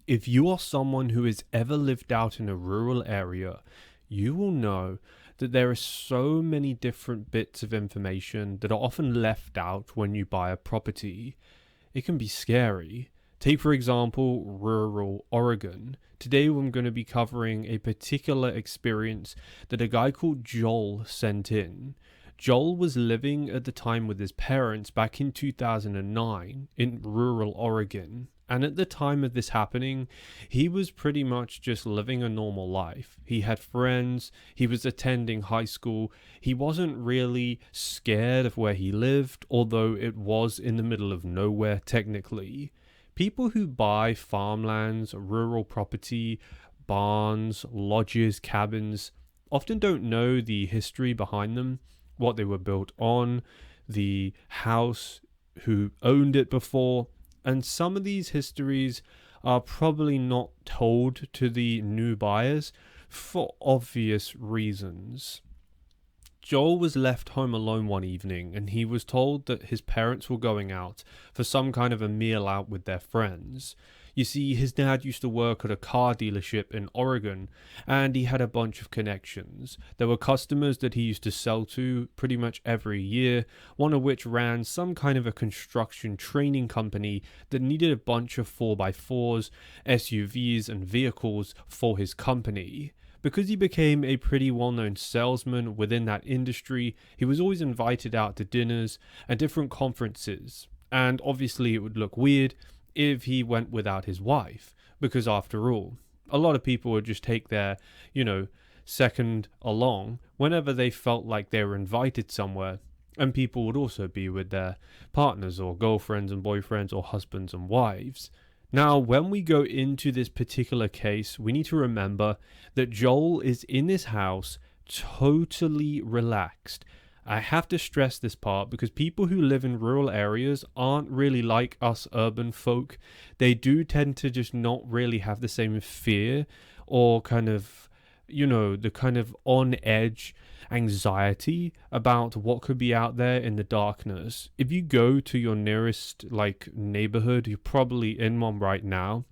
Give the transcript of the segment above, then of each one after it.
If you are someone who has ever lived out in a rural area, you will know that there are so many different bits of information that are often left out when you buy a property. It can be scary. Take, for example, rural Oregon. Today, I'm going to be covering a particular experience that a guy called Joel sent in. Joel was living at the time with his parents back in 2009 in rural Oregon. And at the time of this happening, he was pretty much just living a normal life. He had friends, he was attending high school, he wasn't really scared of where he lived, although it was in the middle of nowhere technically. People who buy farmlands, rural property, barns, lodges, cabins, often don't know the history behind them, what they were built on, the house, who owned it before. And some of these histories are probably not told to the new buyers for obvious reasons. Joel was left home alone one evening, and he was told that his parents were going out for some kind of a meal out with their friends. You see, his dad used to work at a car dealership in Oregon, and he had a bunch of connections. There were customers that he used to sell to pretty much every year, one of which ran some kind of a construction training company that needed a bunch of 4x4s, SUVs, and vehicles for his company. Because he became a pretty well-known salesman within that industry, he was always invited out to dinners and different conferences. And obviously it would look weird if he went without his wife, because after all, a lot of people would just take their, second along whenever they felt like they were invited somewhere, and people would also be with their partners or girlfriends and boyfriends or husbands and wives. Now, when we go into this particular case, we need to remember that Joel is in this house totally relaxed. I have to stress this part because people who live in rural areas aren't really like us urban folk. They do tend to just not really have the same fear or kind of, the kind of on edge anxiety about what could be out there in the darkness. If you go to your nearest neighborhood, you're probably in one right now.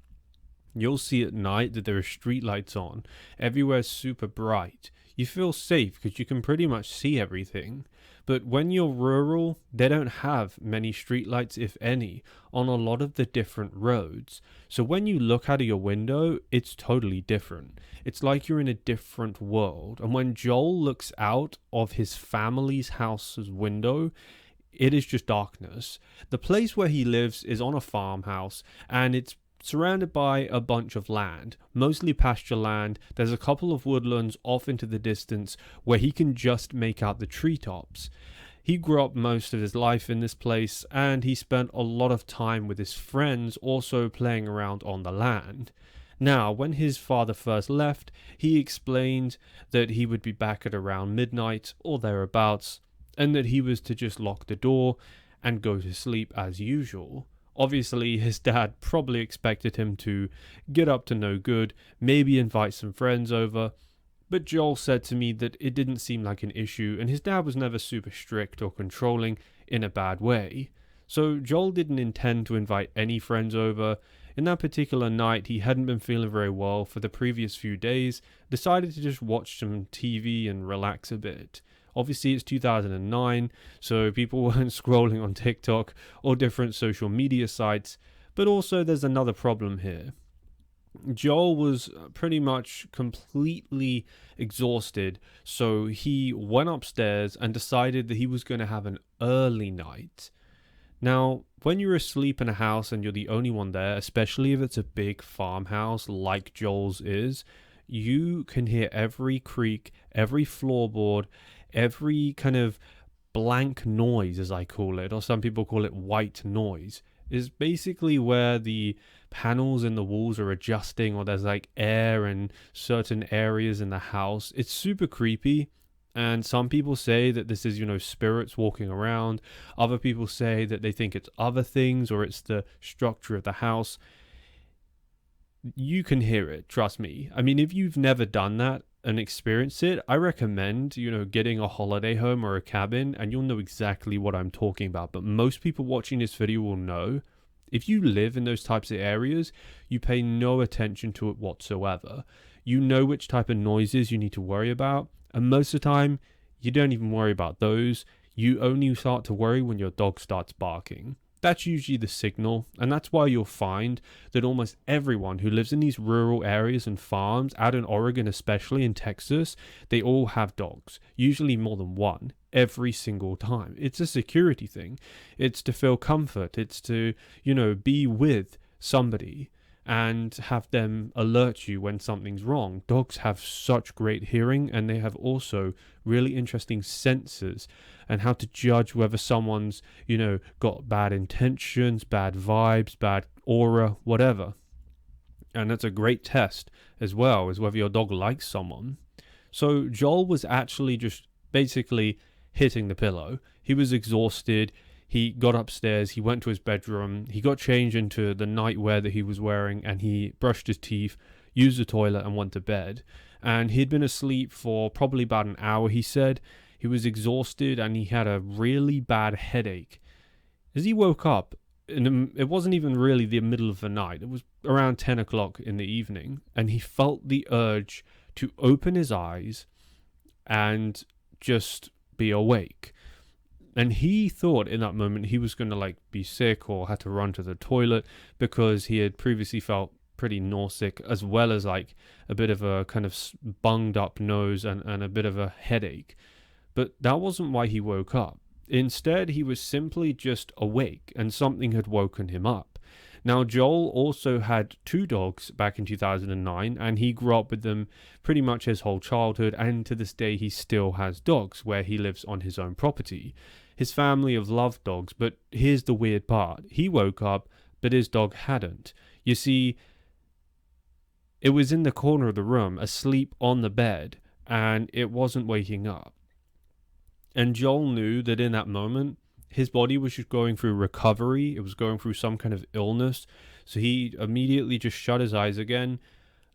You'll see at night that there are streetlights on. Everywhere's super bright. You feel safe because you can pretty much see everything. But when you're rural, they don't have many streetlights, if any, on a lot of the different roads. So when you look out of your window, it's totally different. It's like you're in a different world. And when Joel looks out of his family's house's window, it is just darkness. The place where he lives is on a farmhouse, and it's surrounded by a bunch of land, mostly pasture land. There's a couple of woodlands off into the distance where he can just make out the treetops. He grew up most of his life in this place, and he spent a lot of time with his friends also playing around on the land. Now, when his father first left, he explained that he would be back at around midnight or thereabouts, and that he was to just lock the door and go to sleep as usual. Obviously, his dad probably expected him to get up to no good, maybe invite some friends over, but Joel said to me that it didn't seem like an issue, and his dad was never super strict or controlling in a bad way. So Joel didn't intend to invite any friends over. In that particular night, he hadn't been feeling very well for the previous few days, decided to just watch some TV and relax a bit. Obviously, it's 2009, so people weren't scrolling on TikTok or different social media sites, but also there's another problem here. Joel was pretty much completely exhausted, so he went upstairs and decided that he was going to have an early night. Now, when you're asleep in a house and you're the only one there, especially if it's a big farmhouse like Joel's is, you can hear every creak, every floorboard, every kind of blank noise, as I call it, or some people call it white noise, is basically where the panels in the walls are adjusting, or there's air in certain areas in the house. It's super creepy. And some people say that this is, spirits walking around. Other people say that they think it's other things or it's the structure of the house. You can hear it, trust me. I mean, if you've never done that and experienced it, I recommend, getting a holiday home or a cabin, and you'll know exactly what I'm talking about. But most people watching this video will know If you live in those types of areas, you pay no attention to it whatsoever. You know which type of noises you need to worry about, and most of the time, you don't even worry about those. You only start to worry when your dog starts barking. That's usually the signal, and that's why you'll find that almost everyone who lives in these rural areas and farms, out in Oregon, especially in Texas, they all have dogs, usually more than one, every single time. It's a security thing. It's to feel comfort. It's to, be with somebody and have them alert you when something's wrong. Dogs have such great hearing, and they have also really interesting senses and how to judge whether someone's, got bad intentions, bad vibes, bad aura, whatever. And that's a great test as well, as whether your dog likes someone. So Joel was actually just basically hitting the pillow. He was exhausted. He got upstairs, he went to his bedroom, he got changed into the nightwear that he was wearing, and he brushed his teeth, used the toilet, and went to bed. And he'd been asleep for probably about an hour, he said. He was exhausted, and he had a really bad headache. As he woke up, it wasn't even really the middle of the night, it was around 10 o'clock in the evening, and he felt the urge to open his eyes and just be awake. And he thought in that moment he was going to be sick or had to run to the toilet, because he had previously felt pretty nauseous, as well as a bit of a kind of bunged up nose and a bit of a headache. But that wasn't why he woke up. Instead, he was simply just awake, and something had woken him up. Now, Joel also had 2 dogs back in 2009, and he grew up with them pretty much his whole childhood, and to this day he still has dogs where he lives on his own property. His family have loved dogs, but here's the weird part. He woke up, but his dog hadn't. You see, it was in the corner of the room, asleep on the bed, and it wasn't waking up. And Joel knew that in that moment, his body was just going through recovery. It was going through some kind of illness. So he immediately just shut his eyes again,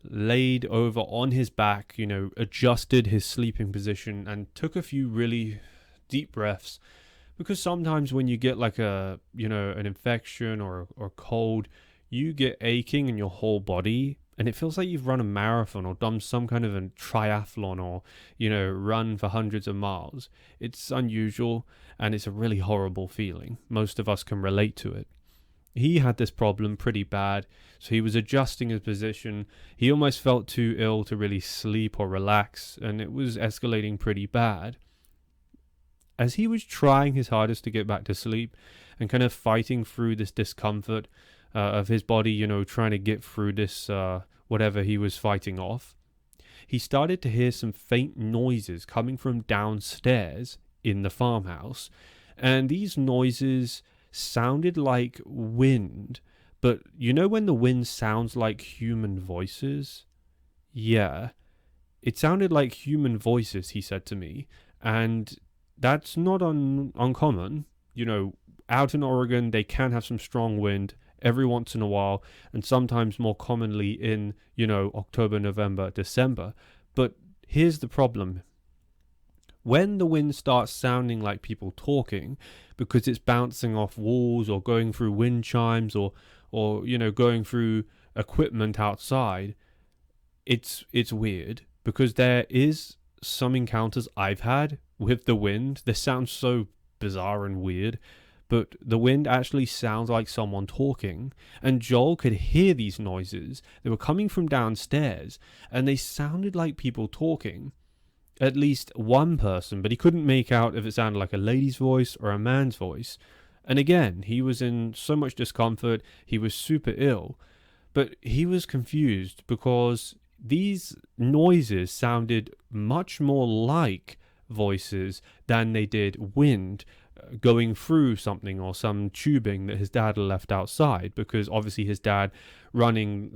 laid over on his back, adjusted his sleeping position, and took a few really deep breaths. Because sometimes when you get an infection or cold, you get aching in your whole body, and it feels like you've run a marathon or done some kind of a triathlon or, run for hundreds of miles. It's unusual, and it's a really horrible feeling. Most of us can relate to it. He had this problem pretty bad, so he was adjusting his position. He almost felt too ill to really sleep or relax, and it was escalating pretty bad. As he was trying his hardest to get back to sleep and kind of fighting through this discomfort of his body, trying to get through this whatever he was fighting off, he started to hear some faint noises coming from downstairs in the farmhouse. And these noises sounded like wind, but when the wind sounds like human voices? Yeah, it sounded like human voices, he said to me, and that's not uncommon. Out in Oregon, they can have some strong wind every once in a while, and sometimes more commonly in, October, November, December. But here's the problem. When the wind starts sounding like people talking, because it's bouncing off walls or going through wind chimes or going through equipment outside, it's weird, because there is some encounters I've had with the wind. This sounds so bizarre and weird, but the wind actually sounds like someone talking, and Joel could hear these noises. They were coming from downstairs, and they sounded like people talking. At least one person, but he couldn't make out if it sounded like a lady's voice or a man's voice. And again, he was in so much discomfort, he was super ill, but he was confused because these noises sounded much more like voices than they did wind going through something or some tubing that his dad had left outside, because obviously his dad running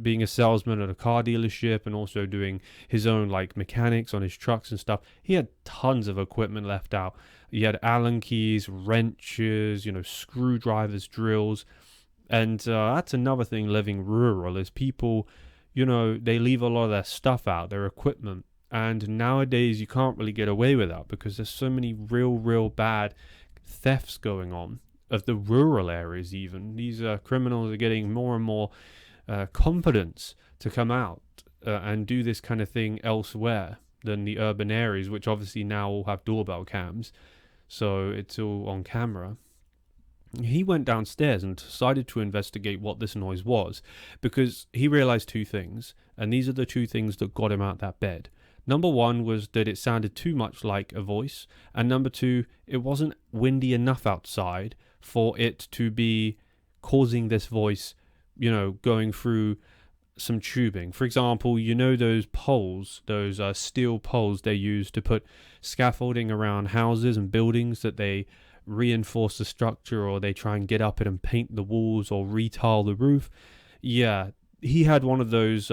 being a salesman at a car dealership and also doing his own mechanics on his trucks and stuff, he had tons of equipment left out. He had Allen keys, wrenches, screwdrivers, drills. And that's another thing living rural is people, they leave a lot of their stuff out, their equipment. And nowadays you can't really get away with that because there's so many real bad thefts going on of the rural areas even. These criminals are getting more and more confidence to come out and do this kind of thing elsewhere than the urban areas, which obviously now all have doorbell cams, so it's all on camera. He went downstairs and decided to investigate what this noise was, because he realized two things, and these are the two things that got him out of that bed. Number one was that it sounded too much like a voice, and number two, it wasn't windy enough outside for it to be causing this voice, going through some tubing. For example, those poles, those steel poles they use to put scaffolding around houses and buildings, that they reinforce the structure, or they try and get up it and paint the walls or retile the roof. Yeah, he had one of those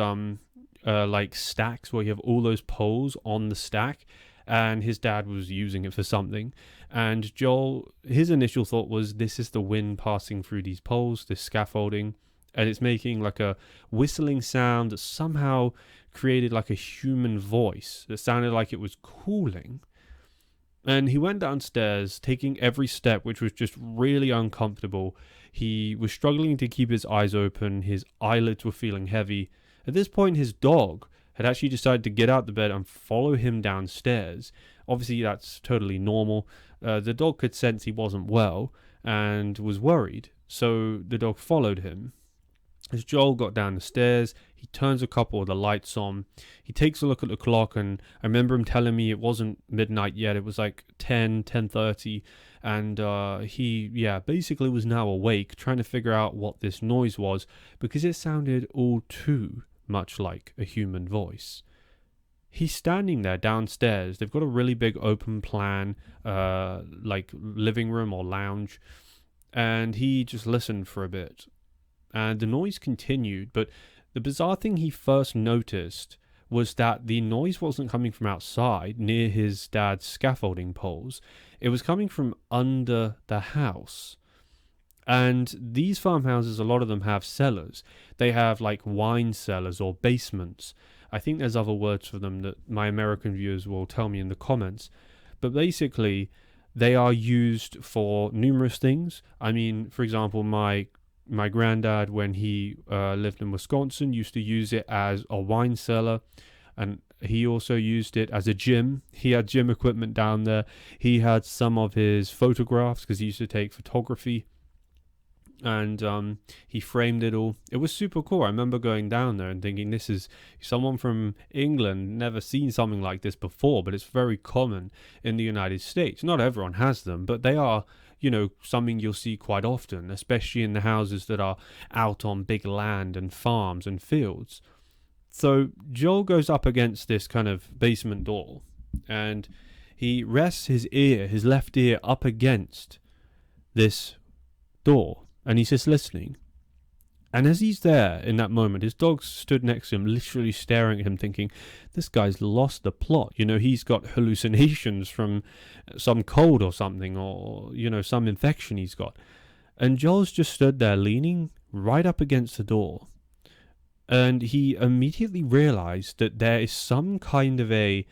like stacks where you have all those poles on the stack, and his dad was using it for something. And Joel, his initial thought was, this is the wind passing through these poles, this scaffolding, and it's making like a whistling sound that somehow created like a human voice that sounded like it was cooling. And he went downstairs, taking every step, which was just really uncomfortable. He was struggling to keep his eyes open. His eyelids were feeling heavy. At this point, his dog had actually decided to get out the bed and follow him downstairs. Obviously, that's totally normal. The dog could sense he wasn't well and was worried, so the dog followed him. As Joel got down the stairs, he turns a couple of the lights on. He takes a look at the clock, and I remember him telling me it wasn't midnight yet. It was like 10:30, and he basically was now awake, trying to figure out what this noise was, because it sounded all too much like a human voice. He's standing there downstairs. They've got a really big open plan, like living room or lounge, and he just listened for a bit. And the noise continued, but the bizarre thing he first noticed was that the noise wasn't coming from outside near his dad's scaffolding poles. It was coming from under the house. And these farmhouses, a lot of them have cellars. They have like wine cellars or basements. I think there's other words for them that my American viewers will tell me in the comments. But basically, they are used for numerous things. I mean, for example, my granddad, when he lived in Wisconsin, used to use it as a wine cellar, and he also used it as a gym. He had gym equipment down there. He had some of his photographs, because he used to take photography, and he framed it all. It was super cool. I remember going down there and thinking, this is someone from England, never seen something like this before, but it's very common in the United States. Not everyone has them, but they are something you'll see quite often, especially in the houses that are out on big land and farms and fields. So Joel goes up against this kind of basement door, and he rests his left ear up against this door, and he's just listening. And as he's there in that moment, his dog stood next to him, literally staring at him, thinking, this guy's lost the plot. He's got hallucinations from some cold or something, or, some infection he's got. And Joel's just stood there leaning right up against the door. And he immediately realized that there is some kind of a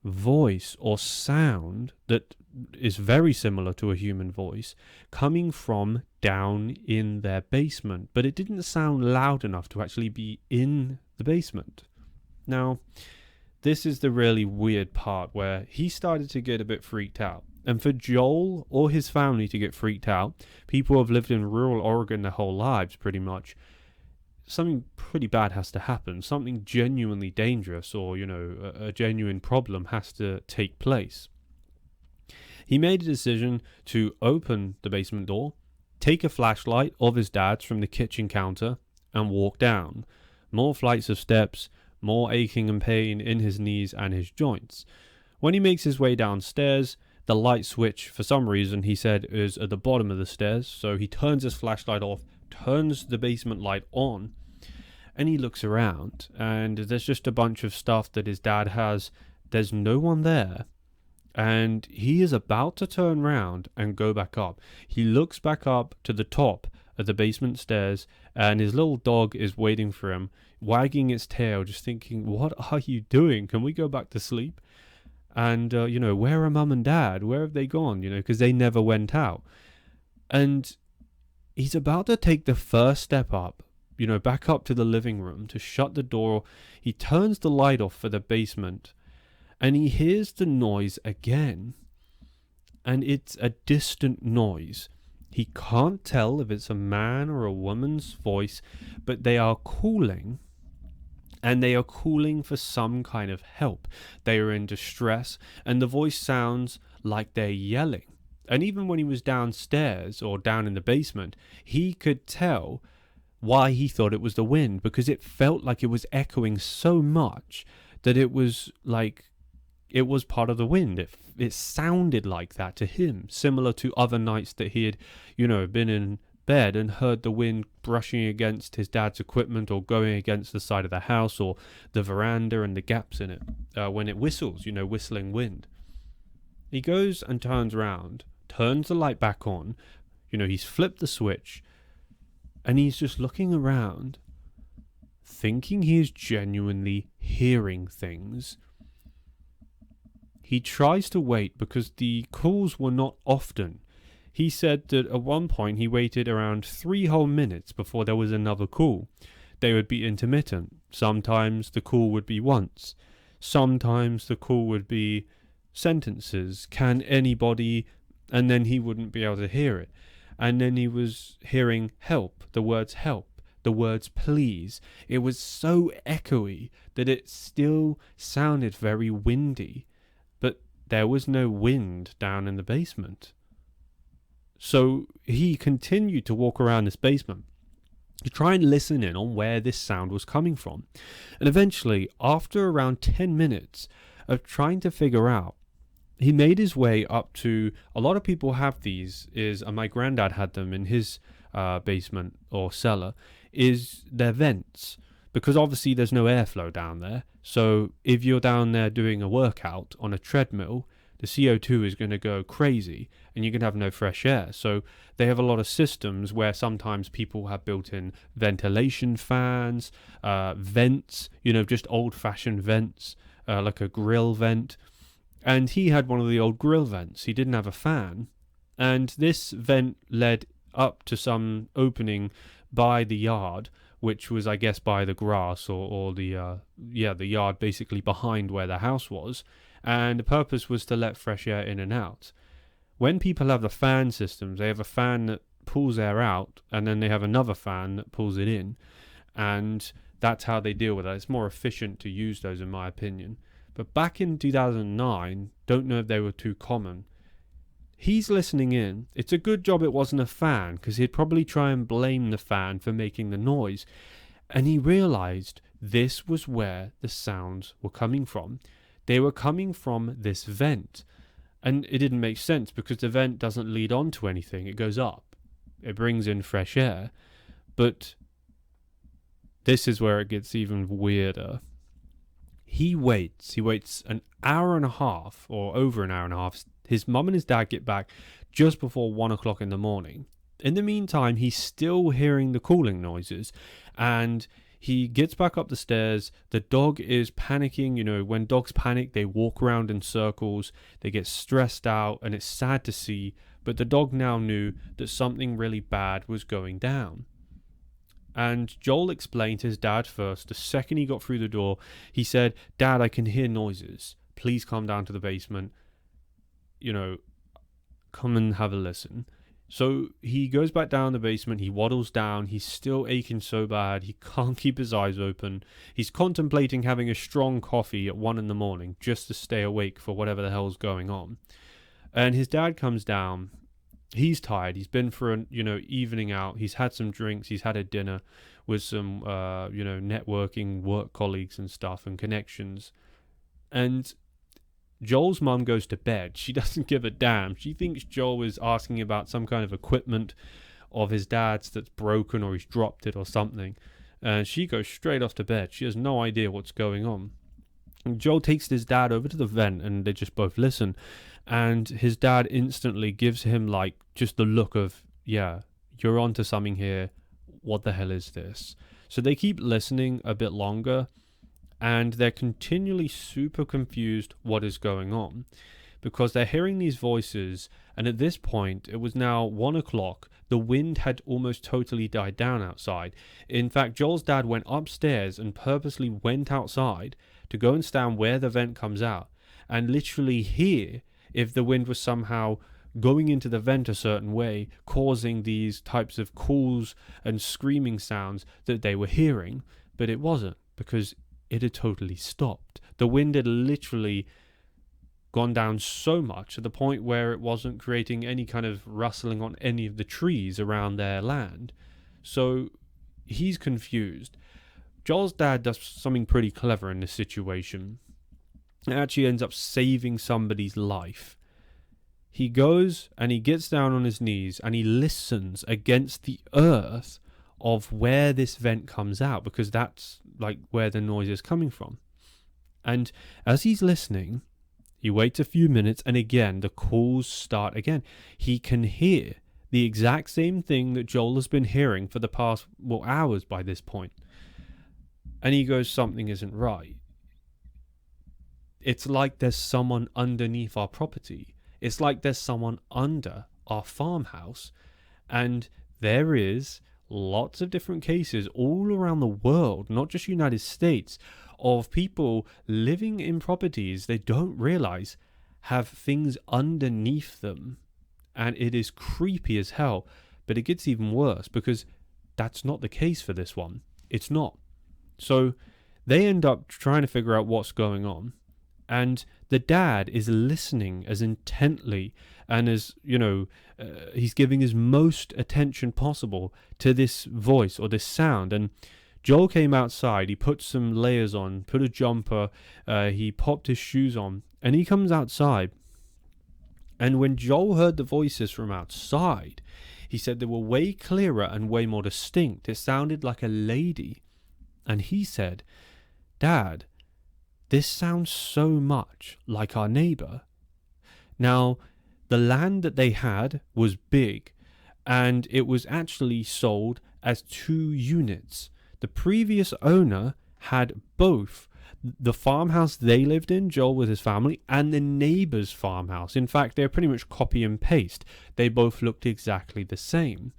voice or sound that is very similar to a human voice coming from down in their basement, but it didn't sound loud enough to actually be in the basement. Now, this is the really weird part where he started to get a bit freaked out. And for Joel or his family to get freaked out, people who have lived in rural Oregon their whole lives pretty much, something pretty bad has to happen. Something genuinely dangerous, or, a genuine problem has to take place. He made a decision to open the basement door, take a flashlight of his dad's from the kitchen counter, and walk down. More flights of steps, more aching and pain in his knees and his joints. When he makes his way downstairs, the light switch, for some reason, he said, is at the bottom of the stairs, so he turns his flashlight off, turns the basement light on, and he looks around, and there's just a bunch of stuff that his dad has. There's no one there. And he is about to turn round and go back up. He looks back up to the top of the basement stairs, and his little dog is waiting for him, wagging its tail, just thinking, what are you doing? Can we go back to sleep? And, where are mum and dad? Where have they gone? Because they never went out. And he's about to take the first step up, back up to the living room to shut the door. He turns the light off for the basement and he hears the noise again. And it's a distant noise. He can't tell if it's a man or a woman's voice, but they are calling. And they are calling for some kind of help. They are in distress, and the voice sounds like they're yelling. And even when he was downstairs or down in the basement, he could tell why he thought it was the wind, because it felt like it was echoing so much that it was like it was part of the wind. It sounded like that to him, similar to other nights that he had, been in bed and heard the wind brushing against his dad's equipment or going against the side of the house or the veranda and the gaps in it when it whistles, whistling wind. He goes and turns around, turns the light back on, he's flipped the switch, and he's just looking around, thinking he is genuinely hearing things. He tries to wait because the calls were not often. He said that at one point he waited around 3 whole minutes before there was another call. They would be intermittent. Sometimes the call would be once. Sometimes the call would be sentences. Can anybody? And then he wouldn't be able to hear it. And then he was hearing help, the words help, the words please. It was so echoey that it still sounded very windy. But there was no wind down in the basement. So he continued to walk around this basement to try and listen in on where this sound was coming from. And eventually, after around 10 minutes of trying to figure out, he made his way up to, a lot of people have these, and my granddad had them in his basement or cellar, is their vents. Because obviously there's no airflow down there. So if you're down there doing a workout on a treadmill, the CO2 is going to go crazy and you're going to have no fresh air. So they have a lot of systems where sometimes people have built-in ventilation fans, vents, just old-fashioned vents, like a grill vent. And he had one of the old grill vents. He didn't have a fan. And this vent led up to some opening by the yard, which was, I guess, by the grass or the yard basically behind where the house was. And the purpose was to let fresh air in and out. When people have the fan systems, they have a fan that pulls air out, and then they have another fan that pulls it in. And that's how they deal with it. It's more efficient to use those, in my opinion. But back in 2009, don't know if they were too common. He's listening in. It's a good job it wasn't a fan, because he'd probably try and blame the fan for making the noise. And he realized this was where the sounds were coming from. They were coming from this vent. And it didn't make sense because the vent doesn't lead on to anything. It goes up. It brings in fresh air. But this is where it gets even weirder. He waits an hour and a half, or over an hour and a half. His mum and his dad get back just before 1 o'clock in the morning. In the meantime, he's still hearing the cooling noises, and he gets back up the stairs. The dog is panicking. When dogs panic, they walk around in circles. They get stressed out, and it's sad to see. But the dog now knew that something really bad was going down. And Joel explained to his dad first. The second he got through the door, he said, "Dad, I can hear noises. Please come down to the basement. Come and have a listen." So he goes back down the basement, he waddles down, he's still aching so bad, he can't keep his eyes open. He's contemplating having a strong coffee at 1 in the morning just to stay awake for whatever the hell's going on. And his dad comes down, he's tired, he's been for an evening out, he's had some drinks, he's had a dinner with some, networking work colleagues and stuff and connections. And Joel's mum goes to bed. She doesn't give a damn. She thinks Joel is asking about some kind of equipment of his dad's that's broken or he's dropped it or something. And she goes straight off to bed. She has no idea what's going on. And Joel takes his dad over to the vent and they just both listen. And his dad instantly gives him just the look of, yeah, you're onto something here. What the hell is this? So they keep listening a bit longer. And they're continually super confused what is going on. because they're hearing these voices, and at this point, it was now 1 o'clock. The wind had almost totally died down outside. In fact, Joel's dad went upstairs and purposely went outside to go and stand where the vent comes out and literally hear if the wind was somehow going into the vent a certain way, causing these types of calls and screaming sounds that they were hearing. But it wasn't, because it had totally stopped. The wind had literally gone down so much to the point where it wasn't creating any kind of rustling on any of the trees around their land. So he's confused. Joel's dad does something pretty clever in this situation. It actually ends up saving somebody's life. He goes and he gets down on his knees and he listens against the earth of where this vent comes out, because that's like where the noise is coming from. And as he's listening, he waits a few minutes, and again, the calls start again. He can hear the exact same thing that Joel has been hearing for the past, hours by this point. And he goes, something isn't right. It's like there's someone underneath our property. It's like there's someone under our farmhouse. And there is lots of different cases all around the world, not just United States, of people living in properties they don't realize have things underneath them, and it is creepy as hell. But it gets even worse, because that's not the case for this one. It's not. So they end up trying to figure out what's going on, and the dad is listening as intently and as, he's giving his most attention possible to this voice or this sound. And Joel came outside, he put some layers on, put a jumper, he popped his shoes on, and he comes outside. And when Joel heard the voices from outside, he said they were way clearer and way more distinct. It sounded like a lady. And he said, "Dad, this sounds so much like our neighbor." Now, the land that they had was big, and it was actually sold as 2 units. The previous owner had both the farmhouse they lived in, Joel with his family, and the neighbor's farmhouse. In fact, they're pretty much copy and paste. They both looked exactly the same.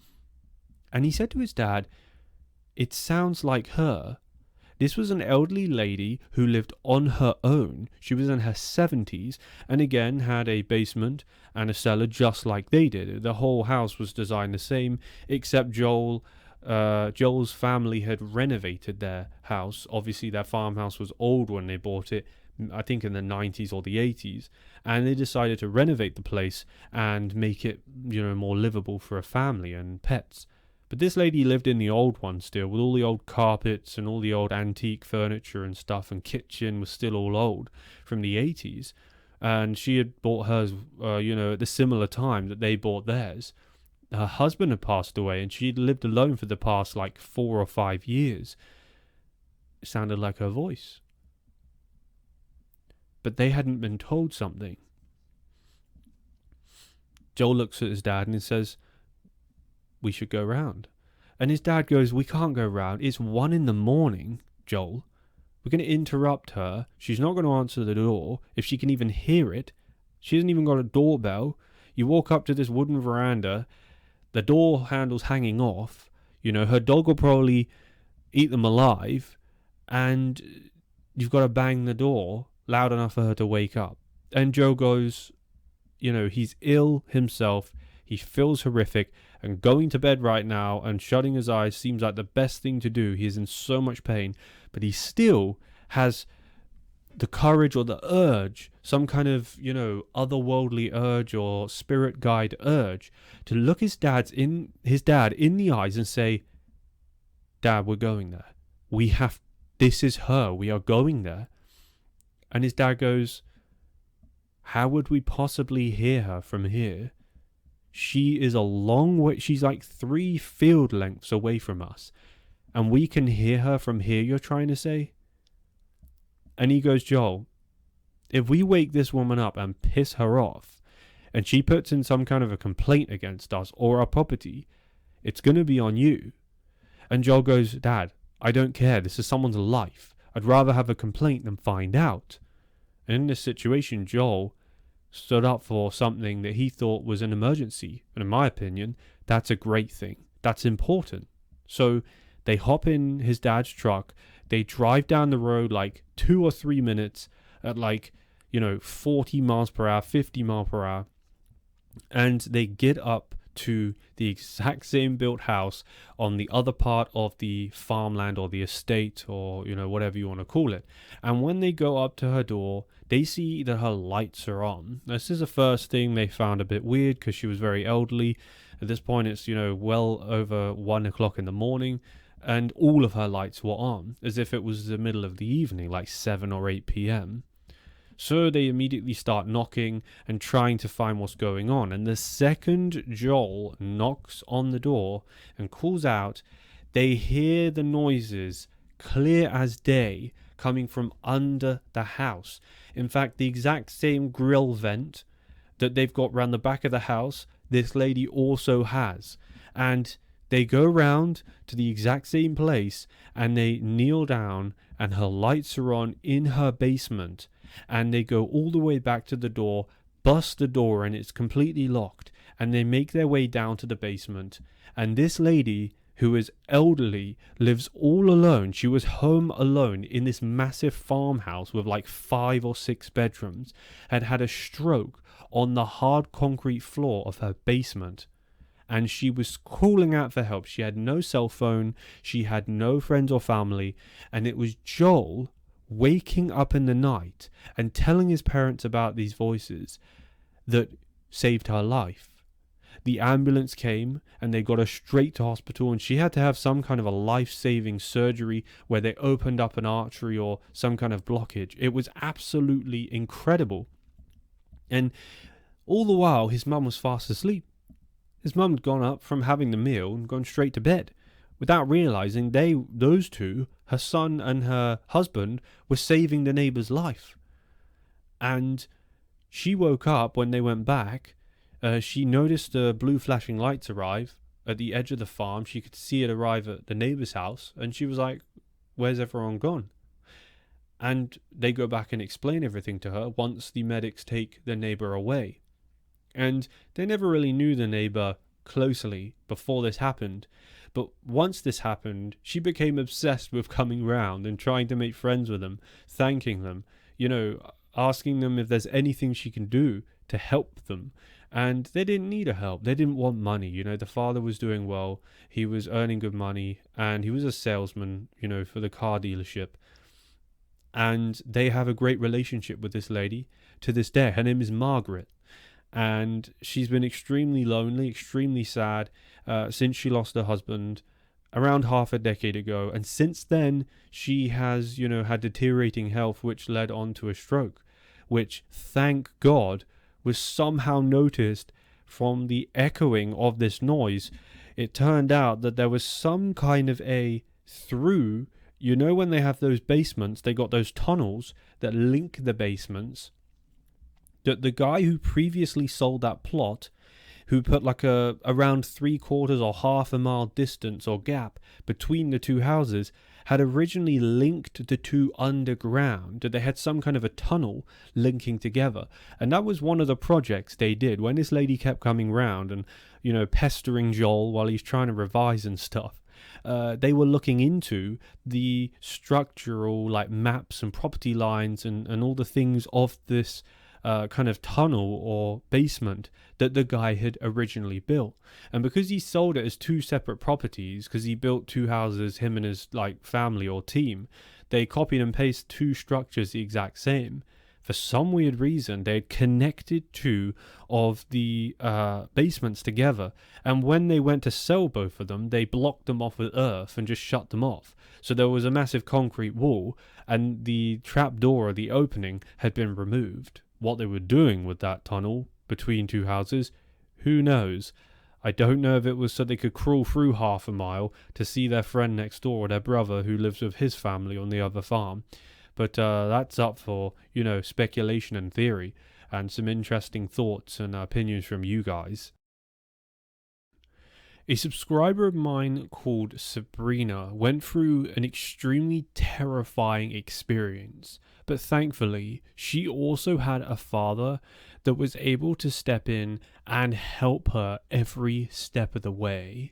And he said to his dad, "It sounds like her." This was an elderly lady who lived on her own. She was in her 70s, and again had a basement and a cellar just like they did. The whole house was designed the same, except Joel's family had renovated their house. Obviously, their farmhouse was old when they bought it, I think in the 90s or the 80s, and they decided to renovate the place and make it, more livable for a family and pets. But this lady lived in the old one still, with all the old carpets and all the old antique furniture and stuff, and kitchen was still all old from the 80s. And she had bought hers, at the similar time that they bought theirs. Her husband had passed away, and she'd lived alone for the past 4 or 5 years. It sounded like her voice. But they hadn't been told something. Joel looks at his dad and he says, "We should go round." And his dad goes, "We can't go round. It's 1 a.m, Joel. We're going to interrupt her. She's not going to answer the door, if she can even hear it. She hasn't even got a doorbell. You walk up to this wooden veranda, the door handle's hanging off. Her dog will probably eat them alive, and you've got to bang the door loud enough for her to wake up." And Joe goes, he's ill himself. He feels horrific, and going to bed right now and shutting his eyes seems like the best thing to do. He is in so much pain, but he still has the courage or the urge, some kind of, otherworldly urge or spirit guide urge, to look his dad in the eyes and say, "Dad, we're going there. This is her. We are going there." And his dad goes, "How would we possibly hear her from here? She is a long way. She's 3 field lengths away from us. And we can hear her from here, you're trying to say?" And he goes, "Joel, if we wake this woman up and piss her off, and she puts in some kind of a complaint against us or our property, it's going to be on you." And Joel goes, "Dad, I don't care. This is someone's life. I'd rather have a complaint than find out." And in this situation, Joel stood up for something that he thought was an emergency. And in my opinion, that's a great thing. That's important. So they hop in his dad's truck. They drive down the road like 2 or 3 minutes at 40 miles per hour, 50 miles per hour. And they get up to the exact same built house on the other part of the farmland or the estate, or whatever you want to call it. And when they go up to her door, they see that her lights are on. This is the first thing they found a bit weird, because she was very elderly. At this point, it's well over 1 o'clock in the morning, and all of her lights were on, as if it was the middle of the evening, like 7 or 8 p.m. So they immediately start knocking and trying to find what's going on. And the second Joel knocks on the door and calls out, they hear the noises clear as day coming from under the house. In fact, the exact same grill vent that they've got round the back of the house, this lady also has. And they go round to the exact same place, and they kneel down, and her lights are on in her basement. And they go all the way back to the door, bust the door, and it's completely locked. And they make their way down to the basement. And this lady, who is elderly, lives all alone. She was home alone in this massive farmhouse with like 5 or 6 bedrooms, had had a stroke on the hard concrete floor of her basement. And she was calling out for help. She had no cell phone. She had no friends or family. And it was Joel waking up in the night and telling his parents about these voices that saved her life. The ambulance came and they got her straight to hospital, and she had to have some kind of a life-saving surgery where they opened up an artery or some kind of blockage. It was absolutely incredible. And all the while, his mum was fast asleep. His mum had gone up from having the meal and gone straight to bed, without realizing those two, her son and her husband, were saving the neighbor's life. And she woke up when they went back. She noticed the blue flashing lights arrive at the edge of the farm. She could see it arrive at the neighbor's house, and she was like, where's everyone gone? And they go back and explain everything to her once the medics take the neighbor away. And they never really knew the neighbor closely before this happened. But once this happened, she became obsessed with coming round and trying to make friends with them, thanking them, asking them if there's anything she can do to help them. And they didn't need her help. They didn't want money. The father was doing well. He was earning good money, and he was a salesman, for the car dealership. And they have a great relationship with this lady to this day. Her name is Margaret. And she's been extremely lonely, extremely sad since she lost her husband around half a decade ago. And since then, she has, had deteriorating health, which led on to a stroke, which, thank God, was somehow noticed from the echoing of this noise. It turned out that there was some kind of a through, when they have those basements, they got those tunnels that link the basements. That the guy who previously sold that plot, who put like around 3/4 or half a mile distance or gap between the two houses, had originally linked the two underground. That they had some kind of a tunnel linking together. And that was one of the projects they did when this lady kept coming round and, pestering Joel while he's trying to revise and stuff. They were looking into the structural maps and property lines and all the things of this kind of tunnel or basement that the guy had originally built. And because he sold it as 2 separate properties, because he built 2 houses, him and his family or team, they copied and pasted 2 structures the exact same. For some weird reason, they had connected 2 of the basements together, and when they went to sell both of them, they blocked them off with earth and just shut them off. So there was a massive concrete wall, and the trap door or the opening had been removed. What they were doing with that tunnel between 2 houses, who knows? I don't know if it was so they could crawl through half a mile to see their friend next door or their brother who lives with his family on the other farm. But that's up for, speculation and theory, and some interesting thoughts and opinions from you guys. A subscriber of mine called Sabrina went through an extremely terrifying experience, but thankfully, she also had a father that was able to step in and help her every step of the way.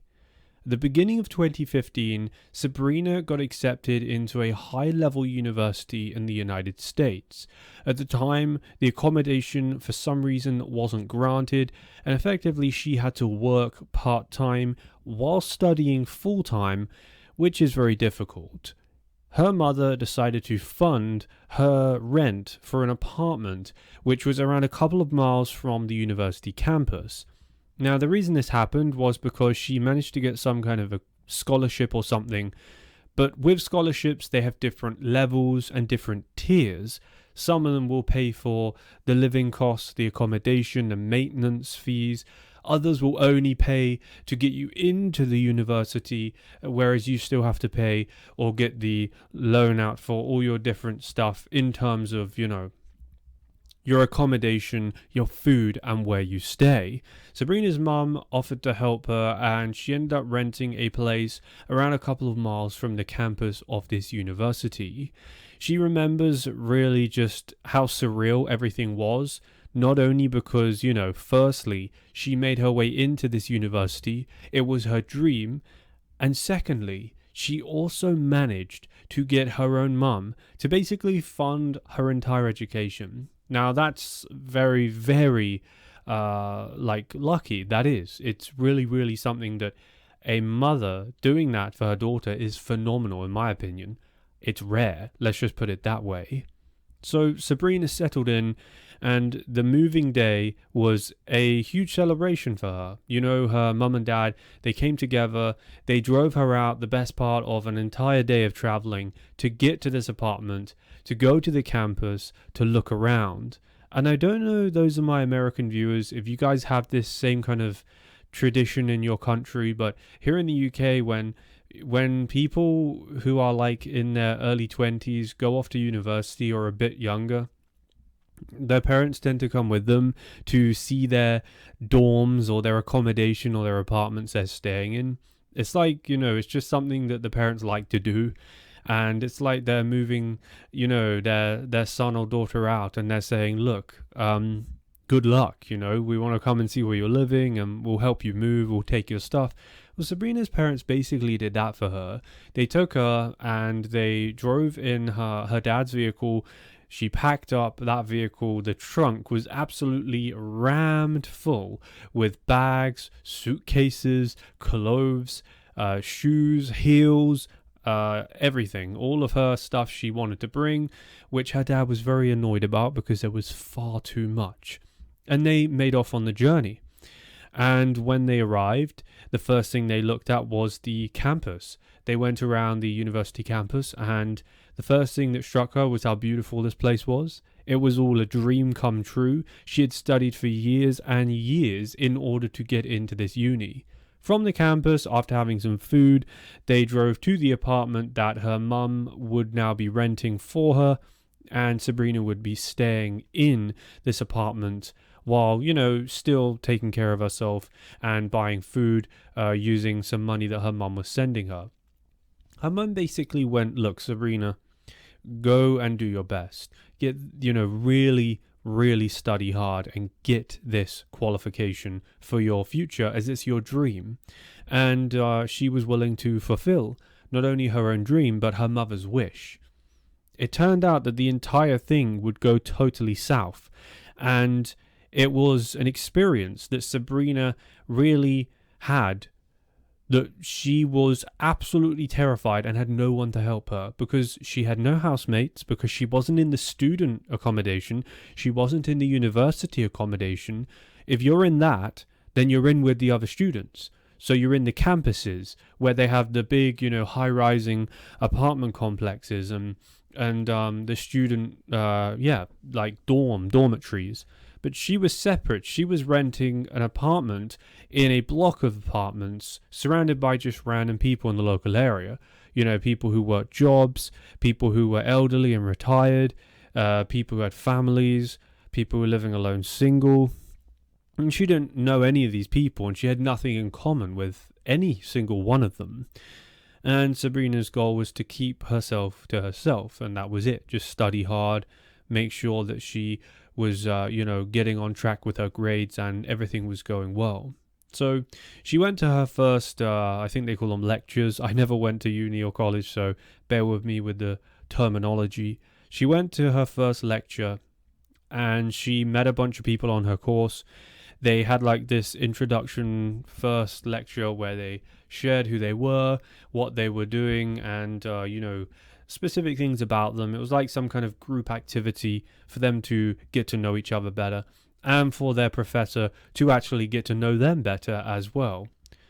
At the beginning of 2015, Sabrina got accepted into a high-level university in the United States. At the time, the accommodation for some reason wasn't granted, and effectively she had to work part-time while studying full-time, which is very difficult. Her mother decided to fund her rent for an apartment, which was around a couple of miles from the university campus. Now, the reason this happened was because she managed to get some kind of a scholarship or something, but with scholarships, they have different levels and different tiers. Some of them will pay for the living costs, the accommodation, the maintenance fees. Others will only pay to get you into the university, whereas you still have to pay or get the loan out for all your different stuff in terms of, your accommodation, your food, and where you stay. Sabrina's mum offered to help her, and she ended up renting a place around a couple of miles from the campus of this university. She remembers really just how surreal everything was, not only because, firstly, she made her way into this university, it was her dream, and secondly, she also managed to get her own mum to basically fund her entire education. Now, that's very, very, lucky. That is. It's really, really something that a mother doing that for her daughter is phenomenal, in my opinion. It's rare. Let's just put it that way. So Sabrina settled in, and the moving day was a huge celebration for her. Her mum and dad, they came together, they drove her out the best part of an entire day of traveling to get to this apartment, to go to the campus, to look around. And I don't know, those of my American viewers, if you guys have this same kind of tradition in your country, but here in the UK, when people who are like in their early 20s go off to university or a bit younger, their parents tend to come with them to see their dorms or their accommodation or their apartments they're staying in. It's like, it's just something that the parents like to do. And it's like they're moving, their son or daughter out, and they're saying, look, good luck, we want to come and see where you're living, and we'll help you move, we'll take your stuff. Well, Sabrina's parents basically did that for her. They took her and they drove in her dad's vehicle. She packed up that vehicle. The trunk was absolutely rammed full with bags, suitcases, clothes, shoes, heels, everything. All of her stuff she wanted to bring, which her dad was very annoyed about because there was far too much. And they made off on the journey. And when they arrived, the first thing they looked at was the campus. They went around the university campus, and the first thing that struck her was how beautiful this place was. It was all a dream come true. She had studied for years and years in order to get into this uni. From the campus, after having some food, they drove to the apartment that her mum would now be renting for her, and Sabrina would be staying in this apartment while, still taking care of herself and buying food, using some money that her mum was sending her. Her mum basically went, look, Sabrina, go and do your best. Get, really, really study hard and get this qualification for your future, as it's your dream. And she was willing to fulfill not only her own dream, but her mother's wish. It turned out that the entire thing would go totally south, and it was an experience that Sabrina really had, that she was absolutely terrified and had no one to help her because she had no housemates, because she wasn't in the student accommodation, she wasn't in the university accommodation. If you're in that, then you're in with the other students. So you're in the campuses where they have the big, high-rising apartment complexes and the student, dormitories. But she was separate. She was renting an apartment in a block of apartments surrounded by just random people in the local area. People who worked jobs, people who were elderly and retired, people who had families, people who were living alone single. And she didn't know any of these people, and she had nothing in common with any single one of them. And Sabrina's goal was to keep herself to herself, and that was it. Just study hard, make sure that she was, getting on track with her grades and everything was going well. So she went to her first, I think they call them lectures. I never went to uni or college, so bear with me with the terminology. She went to her first lecture and she met a bunch of people on her course. They had like this introduction first lecture where they shared who they were, what they were doing, and, specific things about them. It was like some kind of group activity for them to get to know each other better and for their professor to actually get to know them better as well.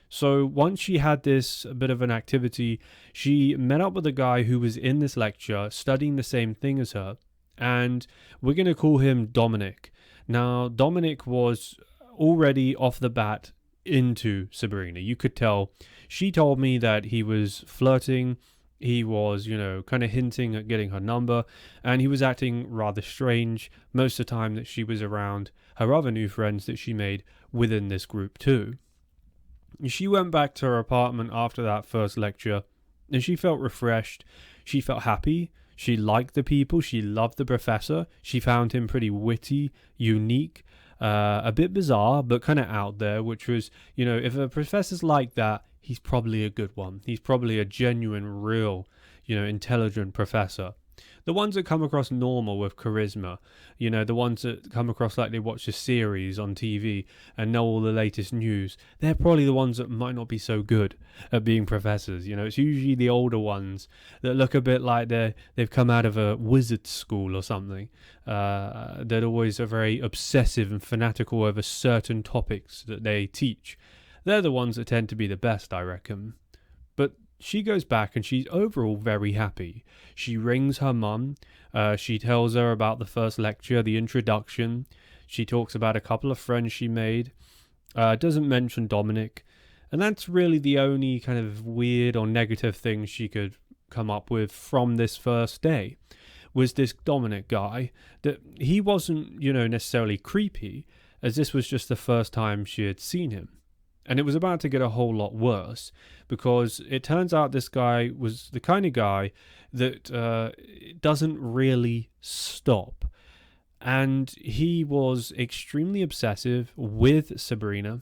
So once she had this bit of an activity, she met up with a guy who was in this lecture studying the same thing as her, and we're going to call him Dominic. Now, Dominic was already off the bat into Sabrina. You could tell. She told me that he was flirting. He was, kind of hinting at getting her number, and he was acting rather strange most of the time that she was around her other new friends that she made within this group too. She went back to her apartment after that first lecture, and she felt refreshed. She felt happy. She liked the people. She loved the professor. She found him pretty witty, unique, a bit bizarre, but kind of out there, which was, if a professor's like that, he's probably a good one. He's probably a genuine, real, intelligent professor. The ones that come across normal with charisma, the ones that come across like they watch a series on TV and know all the latest news, they're probably the ones that might not be so good at being professors. It's usually the older ones that look a bit like they've come out of a wizard school or something, that always are very obsessive and fanatical over certain topics that they teach. They're the ones that tend to be the best, I reckon. But she goes back and she's overall very happy. She rings her mum. She tells her about the first lecture, the introduction. She talks about a couple of friends she made. Doesn't mention Dominic. And that's really the only kind of weird or negative thing she could come up with from this first day, was this Dominic guy. That he wasn't, necessarily creepy, as this was just the first time she had seen him. And it was about to get a whole lot worse, because it turns out this guy was the kind of guy that doesn't really stop. And he was extremely obsessive with Sabrina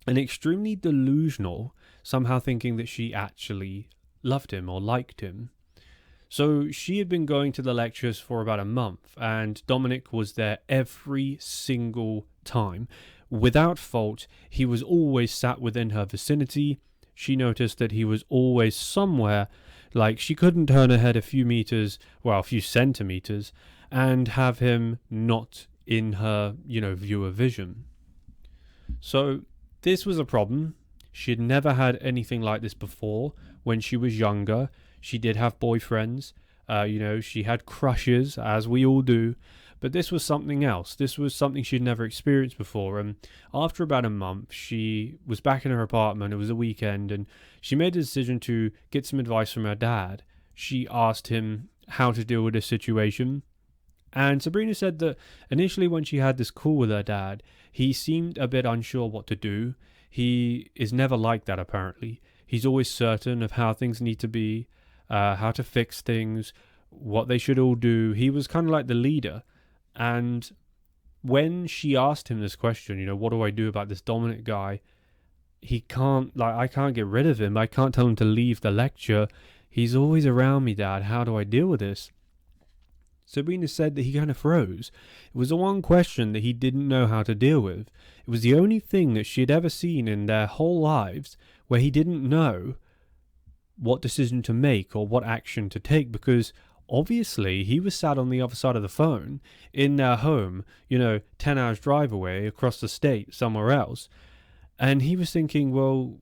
and extremely delusional, somehow thinking that she actually loved him or liked him. So she had been going to the lectures for about a month, and Dominic was there every single time. Without fault, he was always sat within her vicinity. She noticed that he was always somewhere, like she couldn't turn her head a few centimeters, and have him not in her, view of vision. So this was a problem. She had never had anything like this before. When she was younger, she did have boyfriends. She had crushes, as we all do. But this was something else. This was something she'd never experienced before. And after about a month, she was back in her apartment. It was a weekend, and she made a decision to get some advice from her dad. She asked him how to deal with this situation. And Sabrina said that initially when she had this call with her dad, he seemed a bit unsure what to do. He is never like that, apparently. He's always certain of how things need to be, how to fix things, what they should all do. He was kind of like the leader. And when she asked him this question, what do I do about this Dominic guy? I can't get rid of him. I can't tell him to leave the lecture. He's always around me, Dad. How do I deal with this? Sabrina said that he kind of froze. It was the one question that he didn't know how to deal with. It was the only thing that she had ever seen in their whole lives where he didn't know what decision to make or what action to take, because obviously he was sat on the other side of the phone in their home, 10 hours drive away across the state somewhere else. And he was thinking, well,